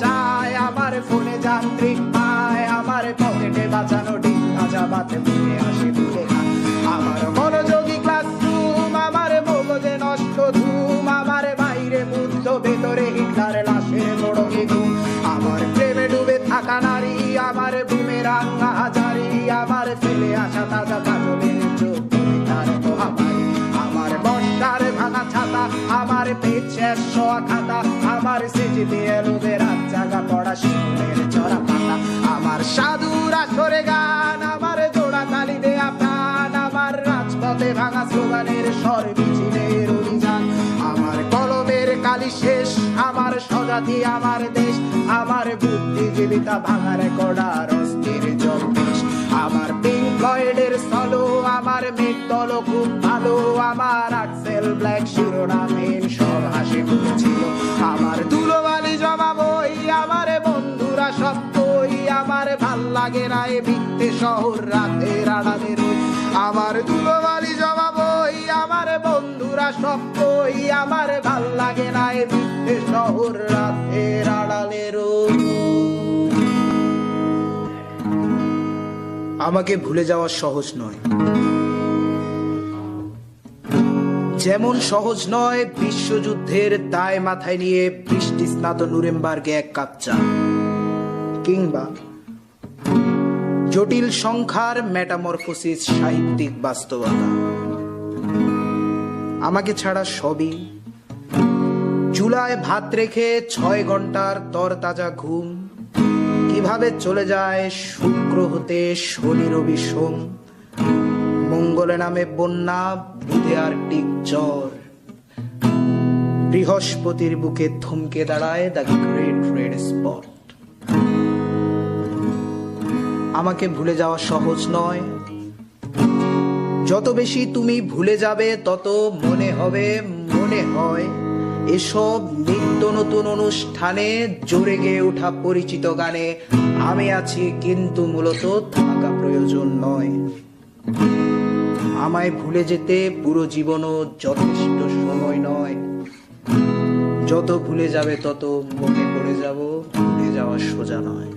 চায়, আমার ফোনে যান্ত্রিক পায়, আমার পকেটে বাঁচানো ডিম ভাজা বাতে বুকে আসে ভুলে খায়। আমার মনোযোগী ক্লাসরুম, আমার মগজে নষ্ট ধুম, আমার বাইরে বুদ্ধ ভেতরে হিটলার লাশের মোড়কে ঘুম। আমার প্রেমে ডুবে থাকা নারী, আমার বুমেরাং হাজারি, আমার ফেলে আসা তাজা কাজলের চোখ তার মহামারী। আমার বর্ষার ভাঙা ছাতা, আমার পেট শেষ শোয়া খাতা, আমার সেজিতে এলোবে রাত জাগা পড়া শিশুদের চড়া পাতা। আমার সাধুর আসরে গান, আমার জোড়া তালি দেয়া প্রাণ, আমার রাজপথে ভাঙা স্লোগানের স্বর মিছিলের অভিযান। আমার কলমের কালি শেষ, আমার স্বজাতি আমার দেশ, আমার বুদ্ধিজীবিতা ভাঙার কড়ার অস্থির জম্পেশ। আমার পিঙ্ক ফ্লয়েডের সলো, আমার মেঘদল খুব ভালো, আমার আক্সেল ব্ল্যাক শিরোনামহীন সব হাসি খুঁজছিল। আমার ধুলোবালি জমা বই, আমার বন্ধুরা সব কই, আমার ভাল লাগে না এ ভিত্তে শহর রাতের আড়ালে রই। আমার ধুলোবালি জমা বই, আমার বন্ধুরা সব কই, আমার ভাল লাগে না এ ভিত্তে শহর রাতের আড়ালে রই। আমাকে ভুলে যাওয়া সহজ নয়, যেমন সহজ নয় বিশ্বযুদ্ধের দায় মাথায় নিয়ে বৃষ্টি স্নাত নুরেমবার্গে এক কাপ চা, কিংবা জটিল সংখ্যার মেটামরফোসিস সাহিত্যিক বাস্তবতা। আমাকে ছাড়া সবই চুলায় ভাত রেখে 6 ঘন্টার তরতাজা ঘুম, কিভাবে চলে যায় শুক্র হতে শনি রবি সোম, মঙ্গলে নামে বন্যা, বুধে আর্টিক জ্বর, বৃহস্পতির বুকে থমকে দাঁড়ায় দ্য গ্রেট রেড স্পট। আমাকে ভুলে যাওয়া সহজ নয়, যত বেশি তুমি ভুলে যাবে তত মনে হবে, মনে হয় এসব নিত্য নতুন অনুষ্ঠানে জোরে গেয়ে ওঠা পরিচিত গানে আমি আছি, কিন্তু মূলত থাকা প্রয়োজন নয়। আমায় ভুলে যেতে পুরো জীবনও যথেষ্ট সময় নয়, যত ভুলে যাবে তত মনে পড়ে যাব, ভুলে যাওয়া সোজা নয়।